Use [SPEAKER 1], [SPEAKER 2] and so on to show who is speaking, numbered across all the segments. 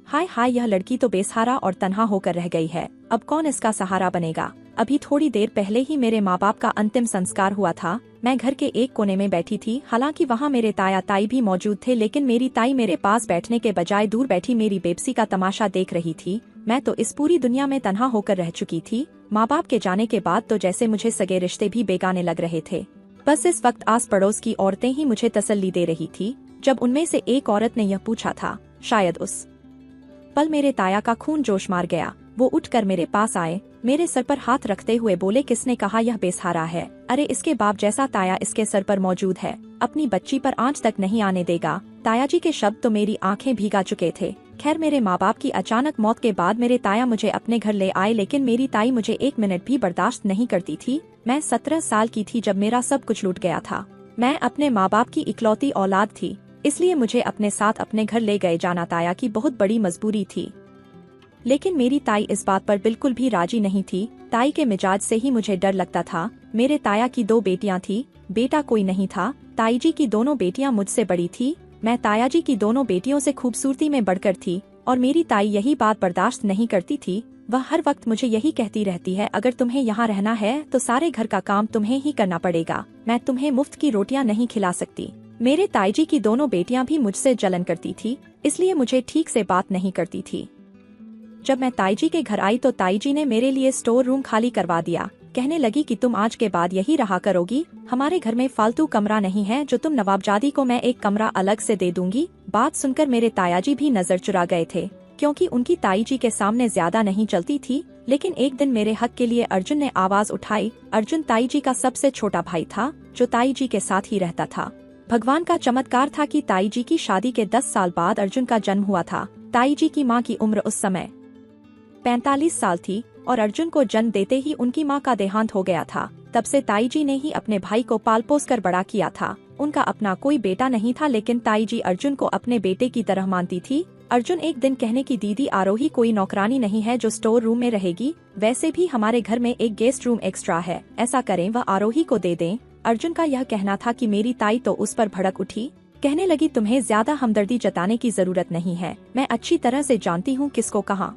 [SPEAKER 1] हाय हाय, यह लड़की तो बेसहारा और तन्हा होकर रह गई है, अब कौन इसका सहारा बनेगा। अभी थोड़ी देर पहले ही मेरे माँ बाप का अंतिम संस्कार हुआ था। मैं घर के एक कोने में बैठी थी, हालांकि वहाँ मेरे ताया ताई भी मौजूद थे, लेकिन मेरी ताई मेरे पास बैठने के बजाय दूर बैठी मेरी बेबसी का तमाशा देख रही थी। मैं तो इस पूरी दुनिया में तन्हा होकर रह चुकी थी। माँ बाप के जाने के बाद तो जैसे मुझे सगे रिश्ते भी बेगाने लग रहे थे। बस इस वक्त आस पड़ोस की औरतें ही मुझे तसल्ली दे रही थी, जब उनमें से एक औरत ने यह पूछा था। शायद उस पल मेरे ताया का खून जोश मार गया। वो उठकर मेरे पास आए, मेरे सर पर हाथ रखते हुए बोले, किसने कहा यह बेसहारा है? अरे इसके बाप जैसा ताया इसके सर पर मौजूद है, अपनी बच्ची पर आंच तक नहीं आने देगा। ताया जी के शब्द तो मेरी आंखें भीगा चुके थे। खैर, मेरे माँ बाप की अचानक मौत के बाद मेरे ताया मुझे अपने घर ले आए, लेकिन मेरी ताई मुझे एक मिनट भी बर्दाश्त नहीं करती थी। मैं 17 साल की थी जब मेरा सब कुछ लूट गया था। मैं अपने माँ बाप की इकलौती औलाद थी, इसलिए मुझे अपने साथ अपने घर ले गए जाना ताया की बहुत बड़ी मजबूरी थी। लेकिन मेरी ताई इस बात पर बिल्कुल भी राजी नहीं थी। ताई के मिजाज से ही मुझे डर लगता था। मेरे ताया की 2 बेटियां थी, बेटा कोई नहीं था। ताई जी की दोनों बेटियां मुझसे बड़ी थी। मैं ताया जी की दोनों बेटियों से खूबसूरती में बढ़कर थी, और मेरी ताई यही बात बर्दाश्त नहीं करती थी। वह हर वक्त मुझे यही कहती रहती है, अगर तुम्हें यहाँ रहना है तो सारे घर का काम तुम्हें ही करना पड़ेगा, मैं तुम्हें मुफ्त की रोटियां नहीं खिला सकती। मेरे ताई जी की दोनों बेटियां भी मुझसे जलन करती थी, इसलिए मुझे ठीक से बात नहीं करती थी। जब मैं ताई जी के घर आई तो ताई जी ने मेरे लिए स्टोर रूम खाली करवा दिया। कहने लगी कि तुम आज के बाद यही रहा करोगी, हमारे घर में फालतू कमरा नहीं है जो तुम नवाबजादी को मैं एक कमरा अलग से दे दूंगी। बात सुनकर मेरे ताया जी भी नजर चुरा गए थे, क्योंकि उनकी ताई जी के सामने ज्यादा नहीं चलती थी। लेकिन एक दिन मेरे हक के लिए अर्जुन ने आवाज उठाई। अर्जुन ताई जी का सबसे छोटा भाई था, जो ताई जी के साथ ही रहता था। भगवान का चमत्कार था कि ताई जी की शादी के 10 साल बाद अर्जुन का जन्म हुआ था। ताई जी की माँ की उम्र उस समय 45 साल थी, और अर्जुन को जन्म देते ही उनकी माँ का देहांत हो गया था। तब से ताई जी ने ही अपने भाई को पाल पोस कर बड़ा किया था। उनका अपना कोई बेटा नहीं था, लेकिन ताई जी अर्जुन को अपने बेटे की तरह मानती थी। अर्जुन एक दिन कहने की, दीदी आरोही कोई नौकरानी नहीं है जो स्टोर रूम में रहेगी, वैसे भी हमारे घर में एक गेस्ट रूम एक्स्ट्रा है, ऐसा करें वह आरोही को दे दें। अर्जुन का यह कहना था कि मेरी ताई तो उस पर भड़क उठी। कहने लगी, तुम्हें ज्यादा हमदर्दी जताने की जरूरत नहीं है, मैं अच्छी तरह से जानती हूँ किसको कहाँ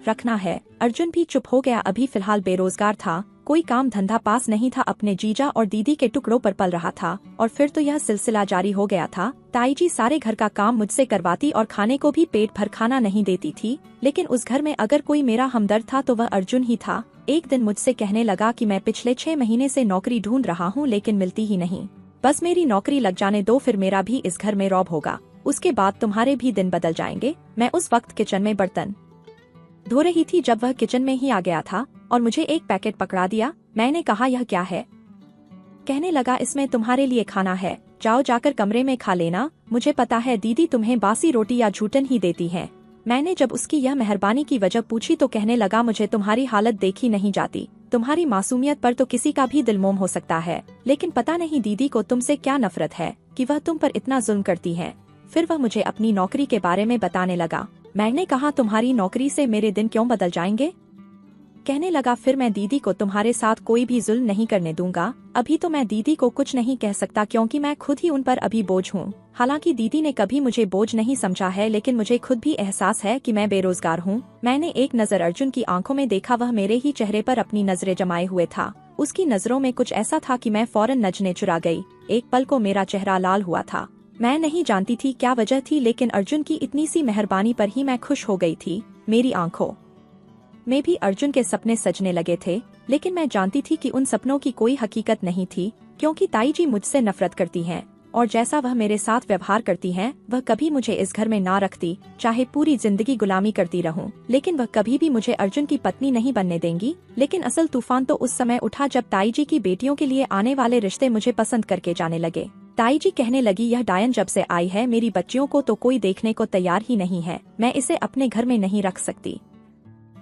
[SPEAKER 1] रखना है। अर्जुन भी चुप हो गया। अभी फिलहाल बेरोजगार था, कोई काम धंधा पास नहीं था, अपने जीजा और दीदी के टुकड़ों पर पल रहा था। और फिर तो यह सिलसिला जारी हो गया था। ताई जी सारे घर का काम मुझसे करवाती और खाने को भी पेट भर खाना नहीं देती थी। लेकिन उस घर में अगर कोई मेरा हमदर्द था तो वह अर्जुन ही था। एक दिन मुझसे कहने लगा कि मैं पिछले 6 महीने से नौकरी ढूंढ रहा हूँ, लेकिन मिलती ही नहीं। बस मेरी नौकरी लग जाने दो, फिर मेरा भी इस घर में रौब होगा, उसके बाद तुम्हारे भी दिन बदल जाएंगे। मैं उस वक्त किचन में बर्तन धो रही थी जब वह किचन में ही आ गया था और मुझे एक पैकेट पकड़ा दिया। मैंने कहा, यह क्या है? कहने लगा, इसमें तुम्हारे लिए खाना है, जाओ जाकर कमरे में खा लेना। मुझे पता है दीदी तुम्हें बासी रोटी या झूठन ही देती हैं। मैंने जब उसकी यह मेहरबानी की वजह पूछी तो कहने लगा, मुझे तुम्हारी हालत देखी नहीं जाती, तुम्हारी मासूमियत पर तो किसी का भी दिल मोम हो सकता है, लेकिन पता नहीं दीदी को तुमसे क्या नफरत है कि वह तुम पर इतना जुल्म करती है। फिर वह मुझे अपनी नौकरी के बारे में बताने लगा। मैंने कहा, तुम्हारी नौकरी से मेरे दिन क्यों बदल जाएंगे? कहने लगा, फिर मैं दीदी को तुम्हारे साथ कोई भी जुल्म नहीं करने दूंगा। अभी तो मैं दीदी को कुछ नहीं कह सकता, क्योंकि मैं खुद ही उन पर अभी बोझ हूँ। हालांकि दीदी ने कभी मुझे बोझ नहीं समझा है, लेकिन मुझे खुद भी एहसास है कि मैं बेरोजगार हूँ। मैंने एक नजर अर्जुन की आंखों में देखा, वह मेरे ही चेहरे पर अपनी नजरें जमाए हुए था। उसकी नजरों में कुछ ऐसा था कि मैं फौरन नजरें चुरा गई। एक पल को मेरा चेहरा लाल हुआ था। मैं नहीं जानती थी क्या वजह थी, लेकिन अर्जुन की इतनी सी मेहरबानी पर ही मैं खुश हो गई थी। मेरी आंखों में भी अर्जुन के सपने सजने लगे थे, लेकिन मैं जानती थी कि उन सपनों की कोई हकीकत नहीं थी, क्योंकि ताई जी मुझसे नफरत करती हैं, और जैसा वह मेरे साथ व्यवहार करती हैं, वह कभी मुझे इस घर में ना रखती, चाहे पूरी जिंदगी गुलामी करती रहूं, लेकिन वह कभी भी मुझे अर्जुन की पत्नी नहीं बनने देंगी। लेकिन असल तूफान तो उस समय उठा जब ताई जी की बेटियों के लिए आने वाले रिश्ते मुझे पसंद करके जाने लगे। ताई जी कहने लगी, यह डायन जब से आई है मेरी बच्चियों को तो कोई देखने को तैयार ही नहीं है, मैं इसे अपने घर में नहीं रख सकती।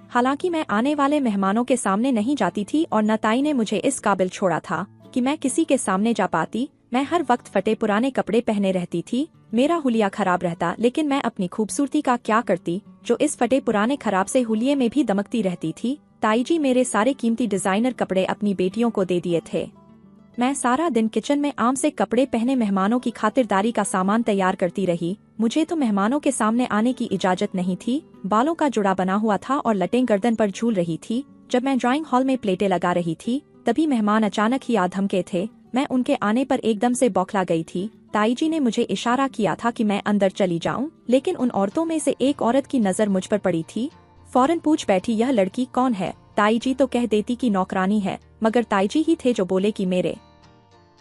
[SPEAKER 1] हालांकि मैं आने वाले मेहमानों के सामने नहीं जाती थी और न ताई ने मुझे इस काबिल छोड़ा था कि मैं किसी के सामने जा पाती। मैं हर वक्त फटे पुराने कपड़े पहने रहती थी, मेरा हुलिया खराब रहता, लेकिन मैं अपनी खूबसूरती का क्या करती जो इस फटे पुराने खराब से हुलिये में भी दमकती रहती थी। ताई जी मेरे सारे कीमती डिजाइनर कपड़े अपनी बेटियों को दे दिए थे। मैं सारा दिन किचन में आम से कपड़े पहने मेहमानों की खातिरदारी का सामान तैयार करती रही। मुझे तो मेहमानों के सामने आने की इजाजत नहीं थी। बालों का जुड़ा बना हुआ था और लटें गर्दन पर झूल रही थी। जब मैं ड्राइंग हॉल में प्लेटें लगा रही थी तभी मेहमान अचानक ही आ धमके थे। मैं उनके आने पर एकदम से बौखला गई थी। ताई जी ने मुझे इशारा किया था कि मैं अंदर चली जाऊं, लेकिन उन औरतों में से एक औरत की नजर मुझ पर पड़ी थी। फौरन पूछ बैठी, यह लड़की कौन है? ताई जी तो कह देती कि नौकरानी है, मगर ताई जी ही थे जो बोले कि मेरे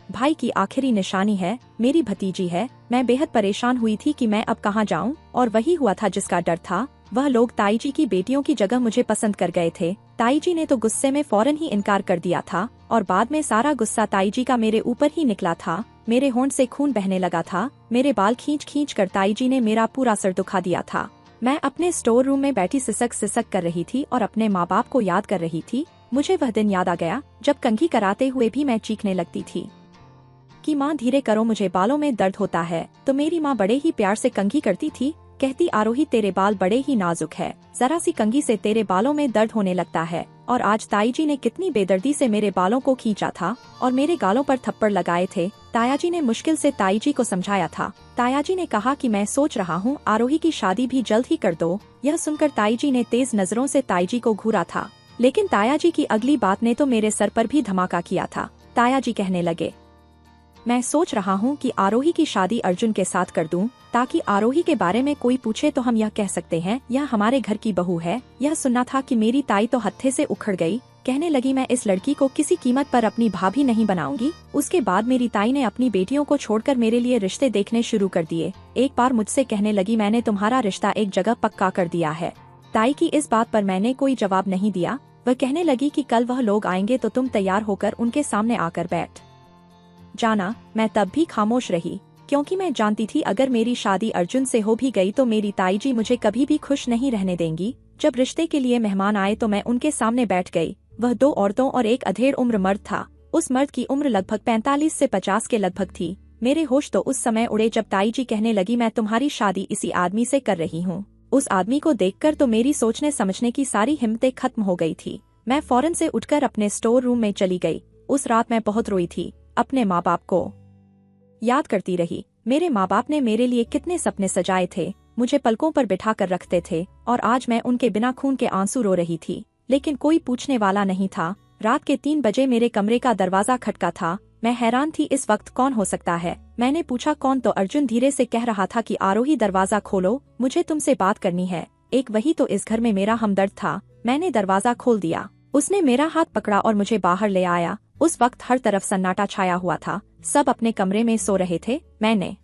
[SPEAKER 1] भाई की आखिरी निशानी है, मेरी भतीजी है। मैं बेहद परेशान हुई थी कि मैं अब कहाँ जाऊं, और वही हुआ था जिसका डर था। वह लोग ताई जी की बेटियों की जगह मुझे पसंद कर गए थे। ताई जी ने तो गुस्से में फौरन ही इनकार कर दिया था, और बाद में सारा गुस्सा ताई जी का मेरे ऊपर ही निकला था। मेरे होंठ से खून बहने लगा था। मेरे बाल खींच खींच कर ताई जी ने मेरा पूरा सर दुखा दिया था। मैं अपने स्टोर रूम में बैठी सिसक सिसक कर रही थी और अपने माँ बाप को याद कर रही थी। मुझे वह दिन याद आ गया जब कंघी कराते हुए भी मैं चीखने लगती थी कि माँ धीरे करो, मुझे बालों में दर्द होता है। तो मेरी माँ बड़े ही प्यार से कंघी करती थी, कहती, आरोही तेरे बाल बड़े ही नाजुक है, जरा सी कंघी से तेरे बालों में दर्द होने लगता है। और आज ताई जी ने कितनी बेदर्दी से मेरे बालों को खींचा था और मेरे गालों पर थप्पड़ लगाए थे। ताया जी ने मुश्किल से ताई जी को समझाया था। ताया जी ने कहा कि मैं सोच रहा हूँ आरोही की शादी भी जल्द ही कर दो। यह सुनकर ताई जी ने तेज नजरों से ताई जी को घूरा था, लेकिन ताया जी की अगली बात ने तो मेरे सर पर भी धमाका किया था। ताया जी कहने लगे, मैं सोच रहा हूँ कि आरोही की शादी अर्जुन के साथ कर दूं, ताकि आरोही के बारे में कोई पूछे तो हम यह कह सकते हैं यह हमारे घर की बहू है। यह सुनना था कि मेरी ताई तो हत्थे से उखड़ गई। कहने लगी, मैं इस लड़की को किसी कीमत पर अपनी भाभी नहीं बनाऊंगी। उसके बाद मेरी ताई ने अपनी बेटियों को छोड़कर मेरे लिए रिश्ते देखने शुरू कर दिए। एक बार मुझसे कहने लगी, मैंने तुम्हारा रिश्ता एक जगह पक्का कर दिया है। ताई की इस बात पर मैंने कोई जवाब नहीं दिया। वह कहने लगी कि कल वह लोग आएंगे तो तुम तैयार होकर उनके सामने आकर बैठ जाना। मैं तब भी खामोश रही, क्योंकि मैं जानती थी अगर मेरी शादी अर्जुन से हो भी गई तो मेरी ताई जी मुझे कभी भी खुश नहीं रहने देंगी। जब रिश्ते के लिए मेहमान आए तो मैं उनके सामने बैठ गई। वह 2 औरतों और एक अधेड़ उम्र मर्द था। उस मर्द की उम्र लगभग 45 से 50 के लगभग थी। मेरे होश तो उस समय उड़े जब ताई जी कहने लगी, मैं तुम्हारी शादी इसी आदमी से कर रही हूँ। उस आदमी को देखकर तो मेरी सोचने समझने की सारी हिम्मतें खत्म हो गई थी। मैं फौरन से उठकर अपने स्टोर रूम में चली गई। उस रात मैं बहुत रोई थी, अपने माँ बाप को याद करती रही। मेरे माँ बाप ने मेरे लिए कितने सपने सजाए थे, मुझे पलकों पर बिठा कर रखते थे, और आज मैं उनके बिना खून के आंसू रो रही थी, लेकिन कोई पूछने वाला नहीं था। रात के 3 बजे मेरे कमरे का दरवाजा खटका था। मैं हैरान थी, इस वक्त कौन हो सकता है। मैंने पूछा, कौन? तो अर्जुन धीरे से कह रहा था कि आरोही दरवाजा खोलो, मुझे तुमसे बात करनी है। एक वही तो इस घर में मेरा हमदर्द था। मैंने दरवाजा खोल दिया। उसने मेरा हाथ पकड़ा और मुझे बाहर ले आया। उस वक्त हर तरफ सन्नाटा छाया हुआ था, सब अपने कमरे में सो रहे थे। मैंने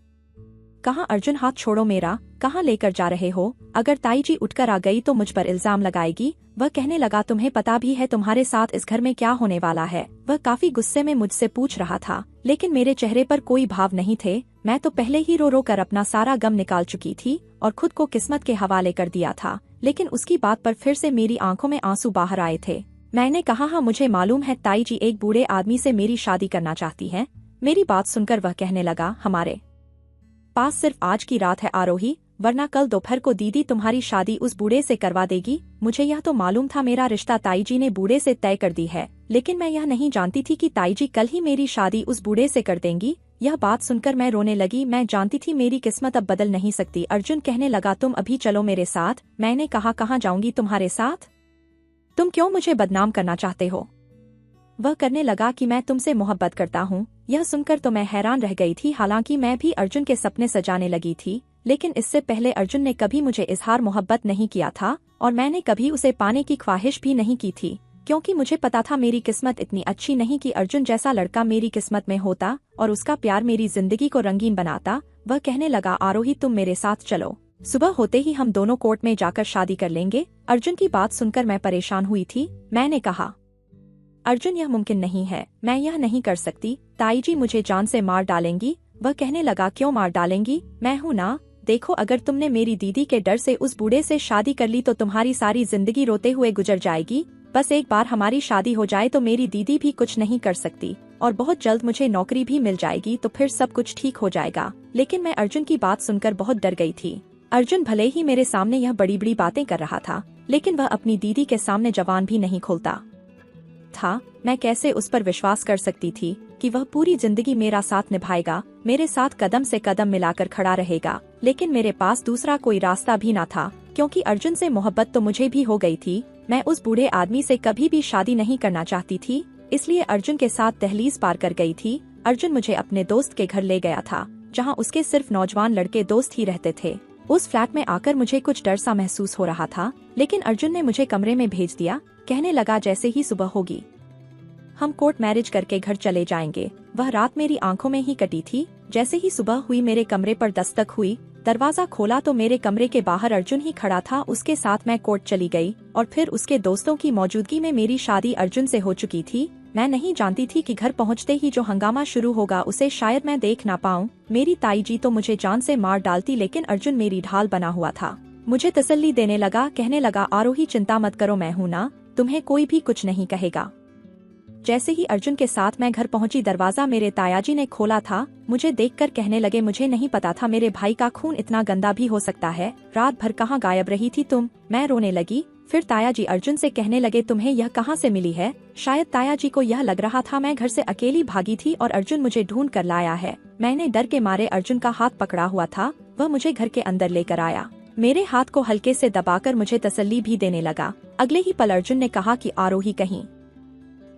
[SPEAKER 1] कहा, अर्जुन हाथ छोड़ो मेरा, कहाँ लेकर जा रहे हो? अगर ताई जी उठकर आ गई तो मुझ पर इल्जाम लगाएगी। वह कहने लगा, तुम्हें पता भी है तुम्हारे साथ इस घर में क्या होने वाला है? वह काफी गुस्से में मुझसे पूछ रहा था, लेकिन मेरे चेहरे पर कोई भाव नहीं थे। मैं तो पहले ही रो रो कर अपना सारा गम निकाल चुकी थी और खुद को किस्मत के हवाले कर दिया था, लेकिन उसकी बात पर फिर से मेरी आंखों में आंसू बाहर आए थे। मैंने कहा, हाँ मुझे मालूम है ताई जी एक बूढ़े आदमी से मेरी शादी करना चाहती है। मेरी बात सुनकर वह कहने लगा, हमारे पास सिर्फ आज की रात है आरोही, वरना कल दोपहर को दीदी तुम्हारी शादी उस बूढ़े से करवा देगी। मुझे यह तो मालूम था मेरा रिश्ता ताई जी ने बूढ़े से तय कर दी है, लेकिन मैं यह नहीं जानती थी कि ताई जी कल ही मेरी शादी उस बूढ़े से कर देंगी। यह बात सुनकर मैं रोने लगी। मैं जानती थी मेरी किस्मत अब बदल नहीं सकती। अर्जुन कहने लगा, तुम अभी चलो मेरे साथ। मैंने कहा, कहाँ जाऊंगी तुम्हारे साथ? तुम क्यों मुझे बदनाम करना चाहते हो? वह करने लगा कि मैं तुमसे मोहब्बत करता हूँ। यह सुनकर तो मैं हैरान रह गई थी। हालांकि मैं भी अर्जुन के सपने सजाने लगी थी, लेकिन इससे पहले अर्जुन ने कभी मुझे इजहार मोहब्बत नहीं किया था और मैंने कभी उसे पाने की ख्वाहिश भी नहीं की थी, क्योंकि मुझे पता था मेरी किस्मत इतनी अच्छी नहीं कि अर्जुन जैसा लड़का मेरी किस्मत में होता और उसका प्यार मेरी जिंदगी को रंगीन बनाता। वह कहने लगा, आरोही तुम मेरे साथ चलो, सुबह होते ही हम दोनों कोर्ट में जाकर शादी कर लेंगे। अर्जुन की बात सुनकर मैं परेशान हुई थी। मैंने कहा, अर्जुन यह मुमकिन नहीं है, मैं यह नहीं कर सकती, ताई जी मुझे जान से मार डालेंगी। वह कहने लगा, क्यों मार डालेंगी? मैं हूँ ना। देखो, अगर तुमने मेरी दीदी के डर से उस बूढ़े से शादी कर ली तो तुम्हारी सारी जिंदगी रोते हुए गुजर जाएगी। बस एक बार हमारी शादी हो जाए तो मेरी दीदी भी कुछ नहीं कर सकती और बहुत जल्द मुझे नौकरी भी मिल जाएगी, तो फिर सब कुछ ठीक हो जाएगा। लेकिन मैं अर्जुन की बात सुनकर बहुत डर गई थी। अर्जुन भले ही मेरे सामने यह बड़ी बड़ी बातें कर रहा था, लेकिन वह अपनी दीदी के सामने जबान भी नहीं खोलता था। मैं कैसे उस पर विश्वास कर सकती थी? कि वह पूरी जिंदगी मेरा साथ निभाएगा, मेरे साथ कदम से कदम मिलाकर खड़ा रहेगा। लेकिन मेरे पास दूसरा कोई रास्ता भी ना था, क्योंकि अर्जुन से मोहब्बत तो मुझे भी हो गई थी। मैं उस बूढ़े आदमी से कभी भी शादी नहीं करना चाहती थी, इसलिए अर्जुन के साथ दहलीज पार कर गई थी। अर्जुन मुझे अपने दोस्त के घर ले गया था, जहाँ उसके सिर्फ नौजवान लड़के दोस्त ही रहते थे। उस फ्लैट में आकर मुझे कुछ डर सा महसूस हो रहा था, लेकिन अर्जुन ने मुझे कमरे में भेज दिया। कहने लगा, जैसे ही सुबह होगी हम कोर्ट मैरिज करके घर चले जाएंगे। वह रात मेरी आंखों में ही कटी थी। जैसे ही सुबह हुई मेरे कमरे पर दस्तक हुई, दरवाजा खोला तो मेरे कमरे के बाहर अर्जुन ही खड़ा था। उसके साथ मैं कोर्ट चली गई और फिर उसके दोस्तों की मौजूदगी में मेरी शादी अर्जुन से हो चुकी थी। मैं नहीं जानती थी कि घर पहुंचते ही जो हंगामा शुरू होगा उसे शायद मैं देख ना पाऊं। मेरी ताई जी तो मुझे जान से मार डालती, लेकिन अर्जुन मेरी ढाल बना हुआ था। मुझे तसल्ली देने लगा, कहने लगा, आरोही चिंता मत करो, मैं हूं ना, तुम्हें कोई भी कुछ नहीं कहेगा। जैसे ही अर्जुन के साथ मैं घर पहुंची, दरवाजा मेरे तायाजी ने खोला था। मुझे देखकर कहने लगे, मुझे नहीं पता था मेरे भाई का खून इतना गंदा भी हो सकता है। रात भर कहाँ गायब रही थी तुम? मैं रोने लगी। फिर तायाजी अर्जुन से कहने लगे, तुम्हें यह कहाँ से मिली है? शायद तायाजी को यह लग रहा था मैं घर से अकेली भागी थी और अर्जुन मुझे ढूंढ कर लाया है। मैंने डर के मारे अर्जुन का हाथ पकड़ा हुआ था। वह मुझे घर के अंदर लेकर आया। मेरे हाथ को हल्के से दबाकर मुझे तसल्ली भी देने लगा। अगले ही पल अर्जुन ने कहा कि आरोही कहीं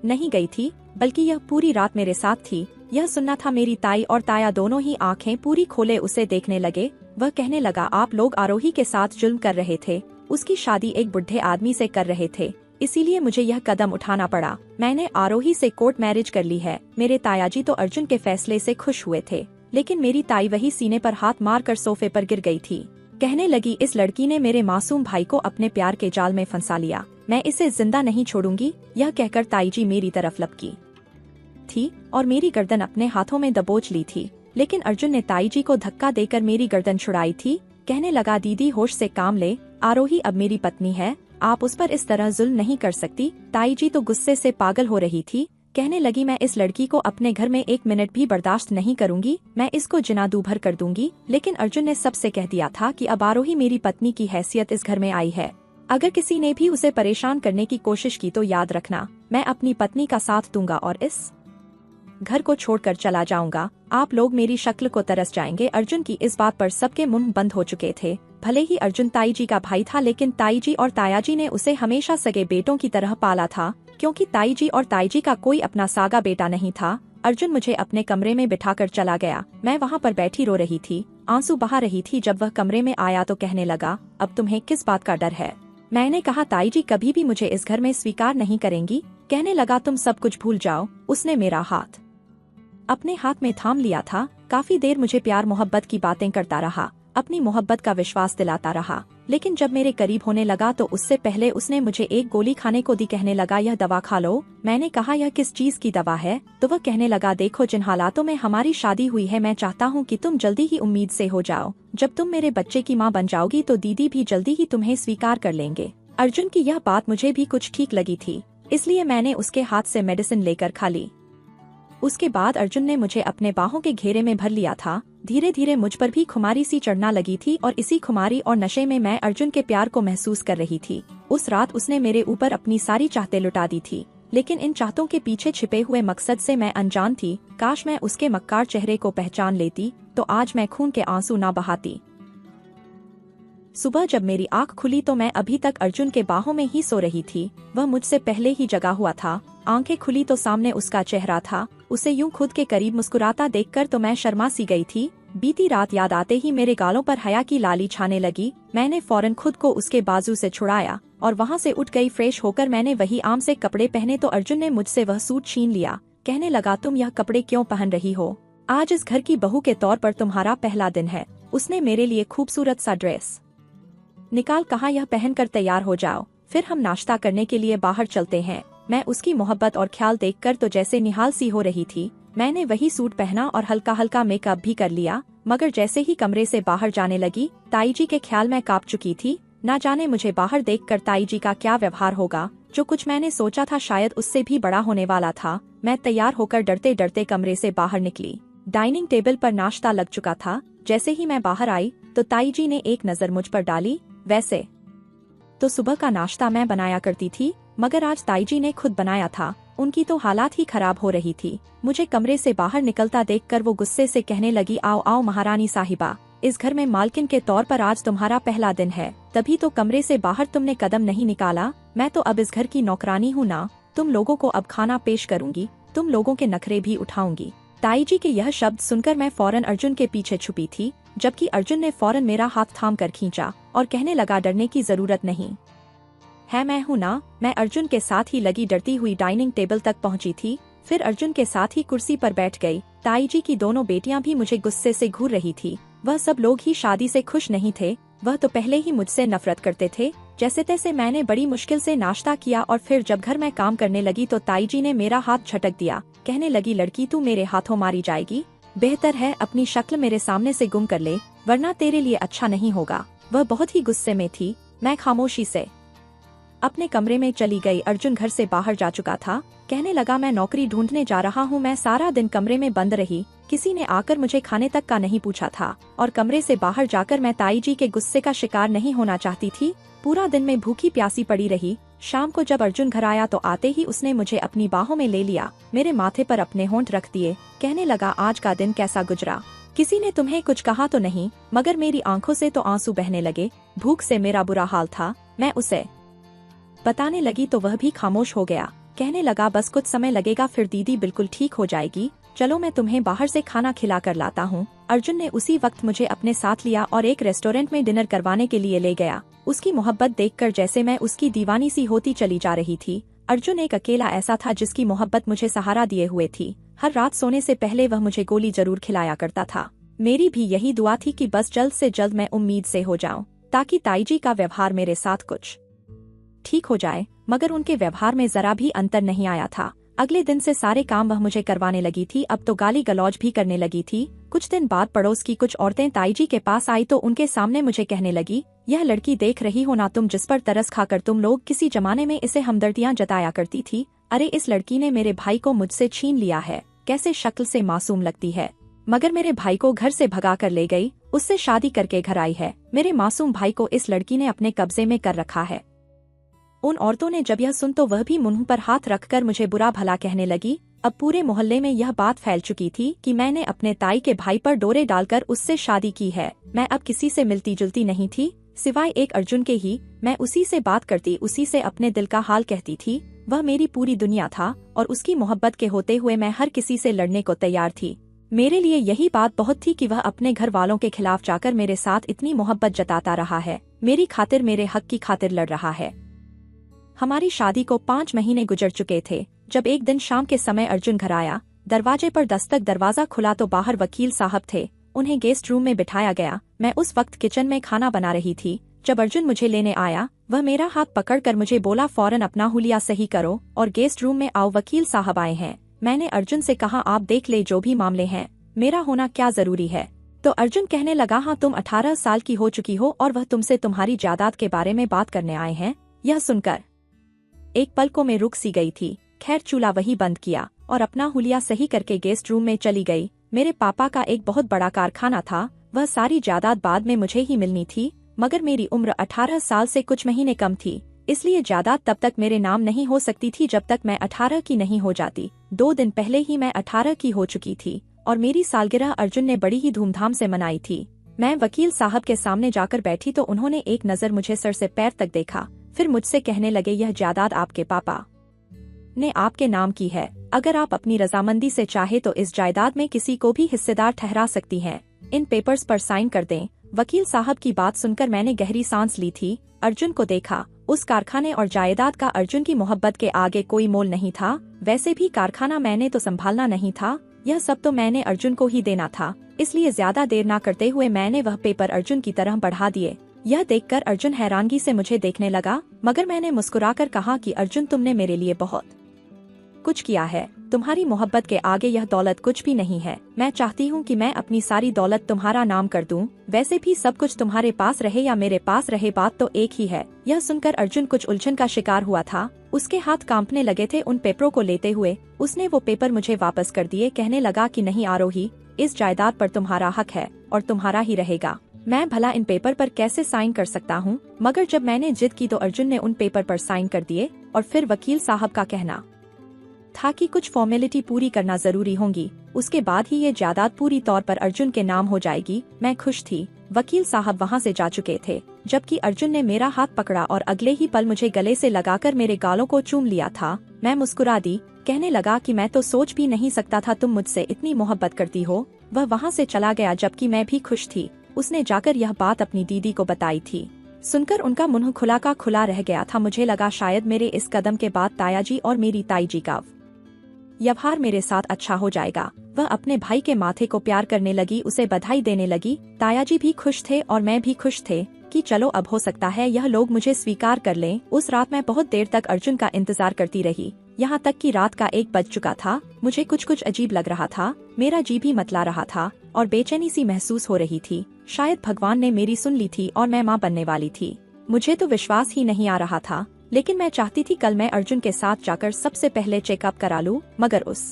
[SPEAKER 1] नहीं गई थी, बल्कि यह पूरी रात मेरे साथ थी। यह सुनना था मेरी ताई और ताया दोनों ही आंखें पूरी खोले उसे देखने लगे। वह कहने लगा, आप लोग आरोही के साथ जुल्म कर रहे थे, उसकी शादी एक बुढ़े आदमी से कर रहे थे, इसीलिए मुझे यह कदम उठाना पड़ा। मैंने आरोही से कोर्ट मैरिज कर ली है। मेरे तायाजी तो अर्जुन के फैसले से खुश हुए थे, लेकिन मेरी ताई वही सीने पर हाथ मारकर सोफे पर गिर गई थी। कहने लगी, इस लड़की ने मेरे मासूम भाई को अपने प्यार के जाल में फंसा लिया, मैं इसे जिंदा नहीं छोड़ूंगी। यह कहकर ताई जी मेरी तरफ लपकी थी और मेरी गर्दन अपने हाथों में दबोच ली थी, लेकिन अर्जुन ने ताई जी को धक्का देकर मेरी गर्दन छुड़ाई थी। कहने लगा, दीदी होश से काम ले, आरोही अब मेरी पत्नी है, आप उस पर इस तरह जुल्म नहीं कर सकती। ताई जी तो गुस्से से पागल हो रही थी। कहने लगी, मैं इस लड़की को अपने घर में एक मिनट भी बर्दाश्त नहीं करूंगी, मैं इसको जिना दूभर कर दूंगी। लेकिन अर्जुन ने सबसे कह दिया था कि अब आरोही मेरी पत्नी की हैसियत इस घर में आई है। अगर किसी ने भी उसे परेशान करने की कोशिश की तो याद रखना, मैं अपनी पत्नी का साथ दूंगा और इस घर को छोड़कर चला जाऊंगा। आप लोग मेरी शक्ल को तरस जाएंगे। अर्जुन की इस बात पर सबके मुंह बंद हो चुके थे। भले ही अर्जुन ताई जी का भाई था, लेकिन ताई जी और तायाजी ने उसे हमेशा सगे बेटों की तरह पाला था, क्योंकि ताई जी और ताई जी का कोई अपना सागा बेटा नहीं था। अर्जुन मुझे अपने कमरे में बिठाकर चला गया। मैं वहाँ पर बैठी रो रही थी, आंसू बहा रही थी। जब वह कमरे में आया तो कहने लगा, अब तुम्हें किस बात का डर है? मैंने कहा, ताई जी कभी भी मुझे इस घर में स्वीकार नहीं करेंगी। कहने लगा, तुम सब कुछ भूल जाओ। उसने मेरा हाथ अपने हाथ में थाम लिया था। काफी देर मुझे प्यार मोहब्बत की बातें करता रहा, अपनी मोहब्बत का विश्वास दिलाता रहा, लेकिन जब मेरे करीब होने लगा तो उससे पहले उसने मुझे एक गोली खाने को दी। कहने लगा, यह दवा खा लो। मैंने कहा, यह किस चीज की दवा है? तो वह कहने लगा, देखो, जिन हालातों में हमारी शादी हुई है, मैं चाहता हूँ कि तुम जल्दी ही उम्मीद से हो जाओ। जब तुम मेरे बच्चे की माँ बन जाओगी तो दीदी भी जल्दी ही तुम्हें स्वीकार कर लेंगे। अर्जुन की यह बात मुझे भी कुछ ठीक लगी थी, इसलिए मैंने उसके हाथ से मेडिसिन लेकर खा ली। उसके बाद अर्जुन ने मुझे अपने बाहों के घेरे में भर लिया था। धीरे धीरे मुझ पर भी खुमारी सी चढ़ना लगी थी और इसी खुमारी और नशे में मैं अर्जुन के प्यार को महसूस कर रही थी। उस रात उसने मेरे ऊपर अपनी सारी चाहतें लुटा दी थी, लेकिन इन चाहतों के पीछे छिपे हुए मकसद से मैं अनजान थी। काश मैं उसके मक्कार चेहरे को पहचान लेती तो आज मैं खून के आंसू ना बहाती। सुबह जब मेरी आंख खुली तो मैं अभी तक अर्जुन के बाहों में ही सो रही थी। वह मुझसे पहले ही जगा हुआ था। आंखें खुली तो सामने उसका चेहरा था। उसे यूं खुद के करीब मुस्कुराता देखकर तो मैं शर्मा सी गई थी। बीती रात याद आते ही मेरे गालों पर हया की लाली छाने लगी। मैंने फौरन खुद को उसके बाजू से छुड़ाया और वहां से उठ गई। फ्रेश होकर मैंने वही आम से कपड़े पहने तो अर्जुन ने मुझसे वह सूट छीन लिया। कहने लगा, तुम यह कपड़े क्यों पहन रही हो? आज इस घर की बहू के तौर पर तुम्हारा पहला दिन है। उसने मेरे लिए खूबसूरत सा ड्रेस निकाल कहा, यह पहनकर तैयार हो जाओ, फिर हम नाश्ता करने के लिए बाहर चलते हैं। मैं उसकी मोहब्बत और ख्याल देखकर तो जैसे निहाल सी हो रही थी। मैंने वही सूट पहना और हल्का हल्का मेकअप भी कर लिया, मगर जैसे ही कमरे से बाहर जाने लगी, ताई जी के ख्याल में कांप चुकी थी। ना जाने मुझे बाहर देखकर ताई जी का क्या व्यवहार होगा। जो कुछ मैंने सोचा था शायद उससे भी बड़ा होने वाला था। मैं तैयार होकर डरते डरते कमरे से बाहर निकली। डाइनिंग टेबल पर नाश्ता लग चुका था। जैसे ही मैं बाहर आई तो ताई जी ने एक नजर मुझ पर डाली। वैसे तो सुबह का नाश्ता मैं बनाया करती थी, मगर आज ताई जी ने खुद बनाया था। उनकी तो हालात ही खराब हो रही थी। मुझे कमरे से बाहर निकलता देखकर वो गुस्से से कहने लगी, आओ आओ महारानी साहिबा, इस घर में मालकिन के तौर पर आज तुम्हारा पहला दिन है, तभी तो कमरे से बाहर तुमने कदम नहीं निकाला। मैं तो अब इस घर की नौकरानी हूँ ना, तुम लोगों को अब खाना पेश करूंगी, तुम लोगों के नखरे भी उठाऊंगी। ताई जी के यह शब्द सुनकर मैं फौरन अर्जुन के पीछे छुपी थी, जबकि अर्जुन ने फौरन मेरा हाथ थाम कर खींचा और कहने लगा, डरने की जरूरत नहीं है, मैं हूँ ना। मैं अर्जुन के साथ ही लगी डरती हुई डाइनिंग टेबल तक पहुँची थी, फिर अर्जुन के साथ ही कुर्सी पर बैठ गई। ताई जी की दोनों बेटियां भी मुझे गुस्से से घूर रही थी। वह सब लोग ही शादी से खुश नहीं थे, वह तो पहले ही मुझसे नफरत करते थे। जैसे तैसे मैंने बड़ी मुश्किल से नाश्ता किया और फिर जब घर में काम करने लगी तो ताई जी ने मेरा हाथ झटक दिया। कहने लगी, लड़की तू मेरे हाथों मारी जाएगी, बेहतर है अपनी शक्ल मेरे सामने से गुम कर ले, वरना तेरे लिए अच्छा नहीं होगा। वह बहुत ही गुस्से में थी। मैं खामोशी से अपने कमरे में चली गई। अर्जुन घर से बाहर जा चुका था। कहने लगा, मैं नौकरी ढूंढने जा रहा हूँ। मैं सारा दिन कमरे में बंद रही, किसी ने आकर मुझे खाने तक का नहीं पूछा था, और कमरे से बाहर जाकर मैं ताई जी के गुस्से का शिकार नहीं होना चाहती थी। पूरा दिन में भूखी प्यासी पड़ी रही। शाम को जब अर्जुन घर आया तो आते ही उसने मुझे अपनी बाहों में ले लिया, मेरे माथे पर अपने होंठ रख दिए। कहने लगा, आज का दिन कैसा गुजरा? किसी ने तुम्हें कुछ कहा तो नहीं? मगर मेरी आंखों से तो आंसू बहने लगे। भूख से मेरा बुरा हाल था। मैं उसे बताने लगी तो वह भी खामोश हो गया। कहने लगा, बस कुछ समय लगेगा, फिर दीदी बिल्कुल ठीक हो जाएगी। चलो मैं तुम्हें बाहर से खाना खिला कर लाता हूँ। अर्जुन ने उसी वक्त मुझे अपने साथ लिया और एक रेस्टोरेंट में डिनर करवाने के लिए ले गया। उसकी मोहब्बत देखकर जैसे मैं उसकी दीवानी सी होती चली जा रही थी। अर्जुन एक अकेला ऐसा था जिसकी मोहब्बत मुझे सहारा दिए हुए थी। हर रात सोने से पहले वह मुझे गोली जरूर खिलाया करता था। मेरी भी यही दुआ थी कि बस जल्द से जल्द मैं उम्मीद से हो जाऊं, ताकि ताई जी का व्यवहार मेरे साथ कुछ ठीक हो जाए। मगर उनके व्यवहार में जरा भी अंतर नहीं आया था। अगले दिन से सारे काम वह मुझे करवाने लगी थी। अब तो गाली गलौज भी करने लगी थी। कुछ दिन बाद पड़ोस की कुछ औरतें ताई जी के पास आई तो उनके सामने मुझे कहने लगी, यह लड़की देख रही हो ना तुम, जिस पर तरस खाकर तुम लोग किसी जमाने में इसे हमदर्दियां जताया करती थी। अरे इस लड़की ने मेरे भाई को मुझसे छीन लिया है। कैसे शक्ल से मासूम लगती है, मगर मेरे भाई को घर से भगा कर ले गई, उससे शादी करके घर आई है। मेरे मासूम भाई को इस लड़की ने अपने कब्जे में कर रखा है। उन औरतों ने जब यह सुन तो वह भी मुंह पर हाथ रखकर मुझे बुरा भला कहने लगी। अब पूरे मोहल्ले में यह बात फैल चुकी थी कि मैंने अपने ताई के भाई पर डोरे डालकर उससे शादी की है। मैं अब किसी से मिलती जुलती नहीं थी, सिवाय एक अर्जुन के ही। मैं उसी से बात करती, उसी से अपने दिल का हाल कहती थी। वह मेरी पूरी दुनिया था और उसकी मोहब्बत के होते हुए मैं हर किसी से लड़ने को तैयार थी। मेरे लिए यही बात बहुत थी कि वह अपने घर वालों के खिलाफ जाकर मेरे साथ इतनी मोहब्बत जताता रहा है, मेरी खातिर, मेरे हक की खातिर लड़ रहा है। हमारी शादी को 5 महीने गुजर चुके थे जब एक दिन शाम के समय अर्जुन घर आया। दरवाजे पर दस्तक, दरवाजा खुला तो बाहर वकील साहब थे। उन्हें गेस्ट रूम में बिठाया गया। मैं उस वक्त किचन में खाना बना रही थी। जब अर्जुन मुझे लेने आया, वह मेरा हाथ पकड़कर मुझे बोला, फौरन अपना हुलिया सही करो और गेस्ट रूम में आओ, वकील साहब आए हैं। मैंने अर्जुन से कहा, आप देख ले, जो भी मामले हैं मेरा होना क्या जरूरी है? तो अर्जुन कहने लगा, हाँ तुम 18 साल की हो चुकी हो और वह तुमसे तुम्हारी जायदाद के बारे में बात करने आए हैं। यह सुनकर एक पल को मैं रुक सी गई थी। खैर चूल्हा वही बंद किया और अपना हुलिया सही करके गेस्ट रूम में चली गई। मेरे पापा का एक बहुत बड़ा कारखाना था, वह सारी जायदाद बाद में मुझे ही मिलनी थी, मगर मेरी उम्र 18 साल से कुछ महीने कम थी, इसलिए जायदाद तब तक मेरे नाम नहीं हो सकती थी जब तक मैं 18 की नहीं हो जाती। 2 दिन पहले ही मैं 18 की हो चुकी थी और मेरी सालगिरह अर्जुन ने बड़ी ही धूमधाम से मनाई थी। मैं वकील साहब के सामने जाकर बैठी तो उन्होंने एक नज़र मुझे सर से पैर तक देखा, फिर मुझसे कहने लगे, यह जायदाद आपके पापा ने आपके नाम की है। अगर आप अपनी रजामंदी से चाहे तो इस जायदाद में किसी को भी हिस्सेदार ठहरा सकती हैं। इन पेपर्स पर साइन कर दें। वकील साहब की बात सुनकर मैंने गहरी सांस ली थी। अर्जुन को देखा। उस कारखाने और जायदाद का अर्जुन की मोहब्बत के आगे कोई मोल नहीं था। वैसे भी कारखाना मैंने तो संभालना नहीं था, यह सब तो मैंने अर्जुन को ही देना था। इसलिए ज्यादा देर न करते हुए मैंने वह पेपर अर्जुन की तरह बढ़ा दिए। यह देखकर अर्जुन हैरानगी से मुझे देखने लगा, मगर मैंने मुस्कुराकर कहा कि अर्जुन, तुमने मेरे लिए बहुत कुछ किया है, तुम्हारी मोहब्बत के आगे यह दौलत कुछ भी नहीं है। मैं चाहती हूँ कि मैं अपनी सारी दौलत तुम्हारा नाम कर दूं। वैसे भी सब कुछ तुम्हारे पास रहे या मेरे पास रहे, बात तो एक ही है। यह सुनकर अर्जुन कुछ उलझन का शिकार हुआ था। उसके हाथ कांपने लगे थे उन पेपरों को लेते हुए। उसने वो पेपर मुझे वापस कर दिए। कहने लगा कि नहीं आरोही, इस जायदाद पर तुम्हारा हक है और तुम्हारा ही रहेगा। मैं भला इन पेपर पर कैसे साइन कर सकता हूँ? मगर जब मैंने जिद की तो अर्जुन ने उन पेपर पर साइन कर दिए और फिर वकील साहब का कहना था कि कुछ फॉर्मेलिटी पूरी करना जरूरी होंगी, उसके बाद ही ये जायदाद पूरी तौर पर अर्जुन के नाम हो जाएगी। मैं खुश थी। वकील साहब वहाँ से जा चुके थे, जबकि अर्जुन ने मेरा हाथ पकड़ा और अगले ही पल मुझे गले से लगाकर मेरे गालों को चूम लिया था। मैं मुस्कुरा दी, कहने लगा कि मैं तो सोच भी नहीं सकता था तुम मुझसे इतनी मोहब्बत करती हो। वह वहाँ से चला गया जबकि मैं भी खुश थी। उसने जाकर यह बात अपनी दीदी को बताई थी। सुनकर उनका मुंह खुला का खुला रह गया था। मुझे लगा शायद मेरे इस कदम के बाद तायाजी और मेरी ताईजी का व्यवहार मेरे साथ अच्छा हो जाएगा। वह अपने भाई के माथे को प्यार करने लगी, उसे बधाई देने लगी। तायाजी भी खुश थे और मैं भी खुश थे कि चलो अब हो सकता है यह लोग मुझे स्वीकार कर लें। उस रात मैं बहुत देर तक अर्जुन का इंतजार करती रही, यहाँ तक कि रात का 1 बज चुका था। मुझे कुछ कुछ अजीब लग रहा था, मेरा जी भी मतला रहा था और बेचैनी सी महसूस हो रही थी। शायद भगवान ने मेरी सुन ली थी और मैं माँ बनने वाली थी। मुझे तो विश्वास ही नहीं आ रहा था, लेकिन मैं चाहती थी कल मैं अर्जुन के साथ जाकर सबसे पहले चेकअप करा लूं। मगर उस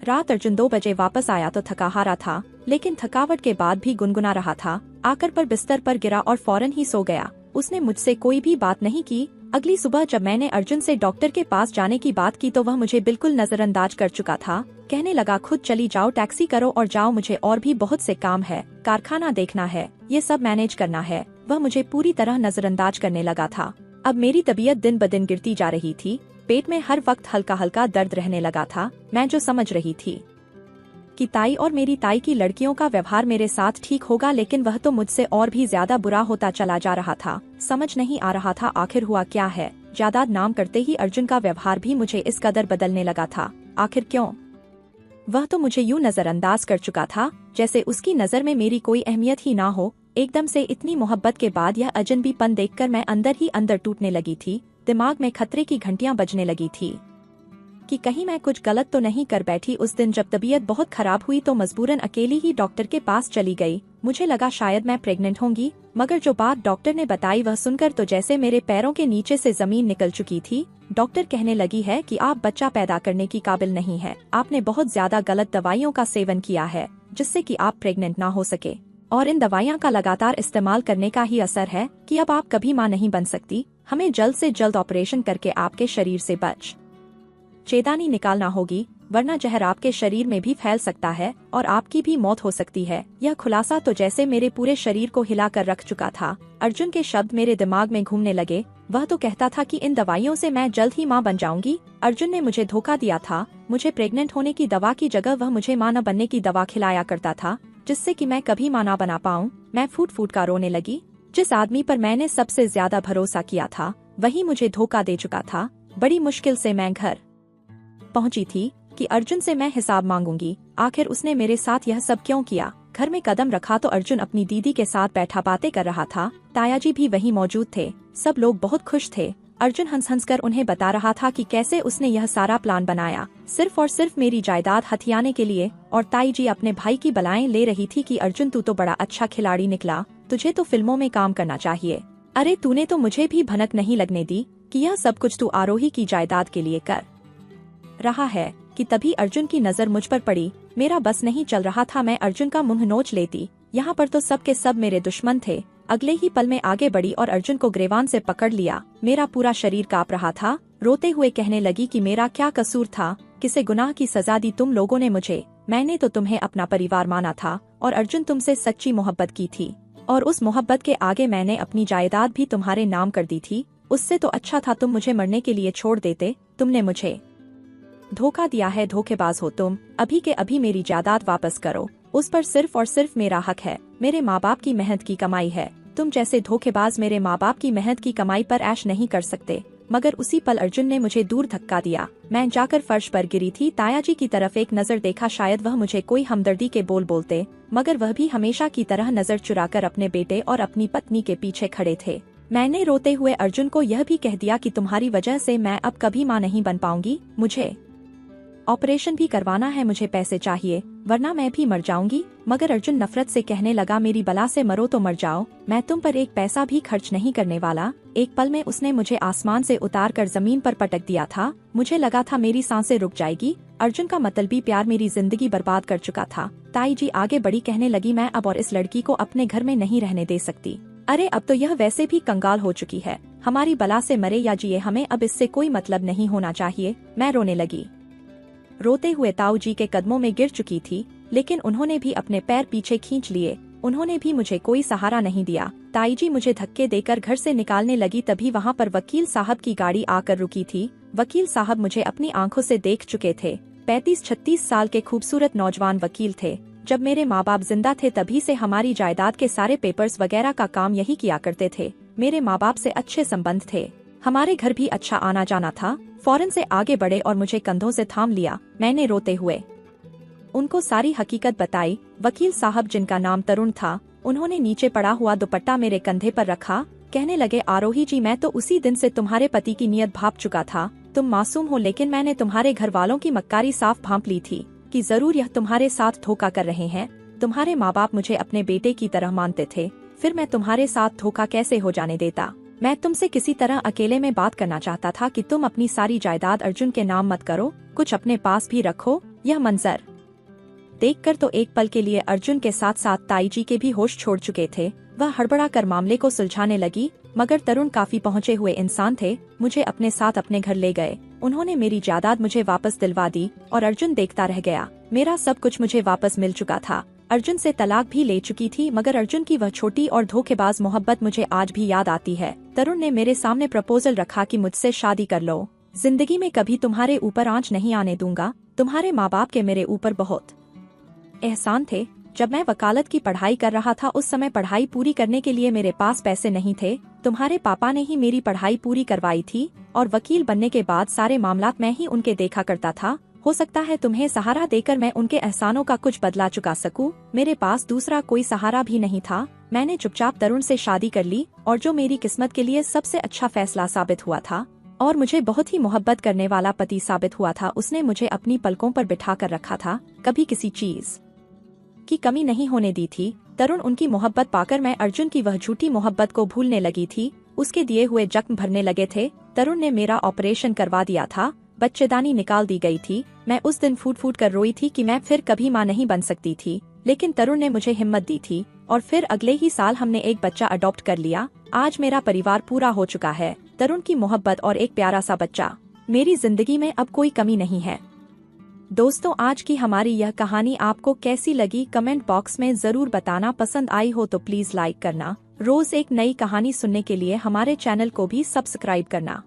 [SPEAKER 1] रात अर्जुन 2 बजे वापस आया तो थका हारा था, लेकिन थकावट के बाद भी गुनगुना रहा था। आकर पर बिस्तर पर गिरा और फौरन ही सो गया। उसने मुझसे कोई भी बात नहीं की। अगली सुबह जब मैंने अर्जुन से डॉक्टर के पास जाने की बात की तो वह मुझे बिल्कुल नजरअंदाज कर चुका था। कहने लगा खुद चली जाओ, टैक्सी करो और जाओ, मुझे और भी बहुत से काम है, कारखाना देखना है, ये सब मैनेज करना है। वह मुझे पूरी तरह नजरअंदाज करने लगा था। अब मेरी तबीयत दिन ब दिन गिरती जा रही थी। पेट में हर वक्त हल्का हल्का दर्द रहने लगा था। मैं जो समझ रही थी कि ताई और मेरी ताई की लड़कियों का व्यवहार मेरे साथ ठीक होगा, लेकिन वह तो मुझसे और भी ज्यादा बुरा होता चला जा रहा था। समझ नहीं आ रहा था आखिर हुआ क्या है। जायदाद नाम करते ही अर्जुन का व्यवहार भी मुझे इस कदर बदलने लगा था। आखिर क्यों? वह तो मुझे यूं नजरअंदाज कर चुका था जैसे उसकी नजर में मेरी कोई अहमियत ही ना हो। एकदम से इतनी मोहब्बत के बाद यह अजनबीपन देखकर मैं अंदर ही अंदर टूटने लगी थी। दिमाग में खतरे की घंटियां बजने लगी थी कि कहीं मैं कुछ गलत तो नहीं कर बैठी। उस दिन जब तबीयत बहुत खराब हुई तो मजबूरन अकेली ही डॉक्टर के पास चली गई। मुझे लगा शायद मैं प्रेग्नेंट होंगी, मगर जो बात डॉक्टर ने बताई वह सुनकर तो जैसे मेरे पैरों के नीचे से जमीन निकल चुकी थी। डॉक्टर कहने लगी है कि आप बच्चा पैदा करने की काबिल नहीं है, आपने बहुत ज्यादा गलत दवाइयों का सेवन किया है जिससे कि आप प्रेग्नेंट ना हो सके, और इन दवाइयों का लगातार इस्तेमाल करने का ही असर है कि अब आप कभी माँ नहीं बन सकती। हमें जल्द से जल्द ऑपरेशन करके आपके शरीर से चेदानी निकालना होगी, वरना जहर आपके शरीर में भी फैल सकता है और आपकी भी मौत हो सकती है। यह खुलासा तो जैसे मेरे पूरे शरीर को हिलाकर रख चुका था। अर्जुन के शब्द मेरे दिमाग में घूमने लगे। वह तो कहता था कि इन दवाइयों से मैं जल्द ही माँ बन जाऊंगी। अर्जुन ने मुझे धोखा दिया था। मुझे प्रेग्नेंट होने की दवा की जगह वह मुझे माँ न बनने की दवा खिलाया करता था, जिससे कि मैं कभी माँ ना बना पाऊँ। मैं फूट फूट कर रोने लगी। जिस आदमी पर मैंने सबसे ज्यादा भरोसा किया था वही मुझे धोखा दे चुका था। बड़ी मुश्किल से मैं घर पहुंची थी कि अर्जुन से मैं हिसाब मांगूंगी। आखिर उसने मेरे साथ यह सब क्यों किया? घर में कदम रखा तो अर्जुन अपनी दीदी के साथ बैठा बातें कर रहा था। तायाजी भी वहीं मौजूद थे। सब लोग बहुत खुश थे। अर्जुन हंस हंस कर उन्हें बता रहा था कि कैसे उसने यह सारा प्लान बनाया सिर्फ और सिर्फ मेरी जायदाद हथियाने के लिए। और ताई जी अपने भाई की बलाएं ले रही थी कि अर्जुन तू तो बड़ा अच्छा खिलाड़ी निकला, तुझे तो फिल्मों में काम करना चाहिए। अरे तूने तो मुझे भी भनक नहीं लगने दी कि यह सब कुछ तू आरोही की जायदाद के लिए कर रहा है। कि तभी अर्जुन की नजर मुझ पर पड़ी। मेरा बस नहीं चल रहा था, मैं अर्जुन का मुंह नोच लेती। यहाँ पर तो सब के सब मेरे दुश्मन थे। अगले ही पल में आगे बढ़ी और अर्जुन को ग्रेवान से पकड़ लिया। मेरा पूरा शरीर कांप रहा था। रोते हुए कहने लगी कि मेरा क्या कसूर था, किसे गुनाह की सजा दी तुम लोगों ने मुझे? मैंने तो तुम्हें अपना परिवार माना था और अर्जुन तुमसे सच्ची मोहब्बत की थी, और उस मोहब्बत के आगे मैंने अपनी जायदाद भी तुम्हारे नाम कर दी थी। उससे तो अच्छा था तुम मुझे मरने के लिए छोड़ देते। तुमने मुझे धोखा दिया है, धोखेबाज हो तुम। अभी के अभी मेरी जायदाद वापस करो, उस पर सिर्फ और सिर्फ मेरा हक है। मेरे माँ बाप की मेहनत की कमाई है। तुम जैसे धोखेबाज मेरे माँ बाप की मेहनत की कमाई पर ऐश नहीं कर सकते। मगर उसी पल अर्जुन ने मुझे दूर धक्का दिया। मैं जाकर फर्श पर गिरी थी। तायाजी की तरफ एक नजर देखा, शायद वह मुझे कोई हमदर्दी के बोल बोलते, मगर वह भी हमेशा की तरह नजर चुराकर अपने बेटे और अपनी पत्नी के पीछे खड़े थे। मैंने रोते हुए अर्जुन को यह भी कह दिया कि तुम्हारी वजह से मैं अब कभी माँ नहीं बन पाऊंगी। मुझे ऑपरेशन भी करवाना है, मुझे पैसे चाहिए वरना मैं भी मर जाऊंगी। मगर अर्जुन नफरत से कहने लगा, मेरी बला से मरो तो मर जाओ, मैं तुम पर एक पैसा भी खर्च नहीं करने वाला। एक पल में उसने मुझे आसमान से उतार कर जमीन पर पटक दिया था। मुझे लगा था मेरी सांसें रुक जाएगी। अर्जुन का मतलबी प्यार मेरी जिंदगी बर्बाद कर चुका था। ताई जी आगे बढ़ी, कहने लगी, मैं अब और इस लड़की को अपने घर में नहीं रहने दे सकती। अरे अब तो यह वैसे भी कंगाल हो चुकी है। हमारी बला से मरे या जिए, हमें अब इससे कोई मतलब नहीं होना चाहिए। मैं रोने लगी। रोते हुए ताऊ जी के कदमों में गिर चुकी थी, लेकिन उन्होंने भी अपने पैर पीछे खींच लिए। उन्होंने भी मुझे कोई सहारा नहीं दिया। ताई जी मुझे धक्के देकर घर से निकालने लगी, तभी वहाँ पर वकील साहब की गाड़ी आकर रुकी थी। वकील साहब मुझे अपनी आंखों से देख चुके थे। 35-36 साल के खूबसूरत नौजवान वकील थे। जब मेरे माँ बाप जिंदा थे तभी से हमारी जायदाद के सारे पेपर्स वगैरह का काम यही किया करते थे। मेरे माँ बाप से अच्छे संबंध थे, हमारे घर भी अच्छा आना जाना था। फौरन से आगे बढ़े और मुझे कंधों से थाम लिया। मैंने रोते हुए उनको सारी हकीकत बताई। वकील साहब, जिनका नाम तरुण था, उन्होंने नीचे पड़ा हुआ दुपट्टा मेरे कंधे पर रखा। कहने लगे, आरोही जी, मैं तो उसी दिन से तुम्हारे पति की नीयत भांप चुका था। तुम मासूम हो, लेकिन मैंने तुम्हारे घर वालों की मक्कारी साफ भांप ली थी कि जरूर यह तुम्हारे साथ धोखा कर रहे हैं। तुम्हारे माँ बाप मुझे अपने बेटे की तरह मानते थे, फिर मैं तुम्हारे साथ धोखा कैसे हो जाने देता। मैं तुमसे किसी तरह अकेले में बात करना चाहता था कि तुम अपनी सारी जायदाद अर्जुन के नाम मत करो, कुछ अपने पास भी रखो। यह मंजर देखकर तो एक पल के लिए अर्जुन के साथ साथ ताई जी के भी होश छोड़ चुके थे। वह हड़बड़ा कर मामले को सुलझाने लगी, मगर तरुण काफी पहुँचे हुए इंसान थे। मुझे अपने साथ अपने घर ले गए। उन्होंने मेरी जायदाद मुझे वापस दिलवा दी और अर्जुन देखता रह गया। मेरा सब कुछ मुझे वापस मिल चुका था। अर्जुन से तलाक भी ले चुकी थी, मगर अर्जुन की वह छोटी और धोखेबाज मोहब्बत मुझे आज भी याद आती है। तरुण ने मेरे सामने प्रपोजल रखा कि मुझसे शादी कर लो, जिंदगी में कभी तुम्हारे ऊपर आंच नहीं आने दूंगा। तुम्हारे माँ बाप के मेरे ऊपर बहुत एहसान थे। जब मैं वकालत की पढ़ाई कर रहा था उस समय पढ़ाई पूरी करने के लिए मेरे पास पैसे नहीं थे। तुम्हारे पापा ने ही मेरी पढ़ाई पूरी करवाई थी और वकील बनने के बाद सारे मामलात मैं ही उनके देखा करता था। हो सकता है तुम्हें सहारा देकर मैं उनके एहसानों का कुछ बदला चुका सकूं। मेरे पास दूसरा कोई सहारा भी नहीं था। मैंने चुपचाप तरुण से शादी कर ली और जो मेरी किस्मत के लिए सबसे अच्छा फैसला साबित हुआ था और मुझे बहुत ही मोहब्बत करने वाला पति साबित हुआ था। उसने मुझे अपनी पलकों पर बिठा कर रखा था, कभी किसी चीज की कमी नहीं होने दी थी। तरुण, उनकी मोहब्बत पाकर मैं अर्जुन की वह झूठी मोहब्बत को भूलने लगी थी। उसके दिए हुए जख्म भरने लगे थे। तरुण ने मेरा ऑपरेशन करवा दिया था, बच्चेदानी निकाल दी गई थी। मैं उस दिन फूट फूट कर रोई थी कि मैं फिर कभी माँ नहीं बन सकती थी, लेकिन तरुण ने मुझे हिम्मत दी थी और फिर अगले ही साल हमने एक बच्चा अडॉप्ट कर लिया। आज मेरा परिवार पूरा हो चुका है। तरुण की मोहब्बत और एक प्यारा सा बच्चा। मेरी जिंदगी में अब कोई कमी नहीं है। दोस्तों, आज की हमारी यह कहानी आपको कैसी लगी कमेंट बॉक्स में जरूर बताना। पसंद आई हो तो प्लीज लाइक करना। रोज एक नई कहानी सुनने के लिए हमारे चैनल को भी सब्सक्राइब करना।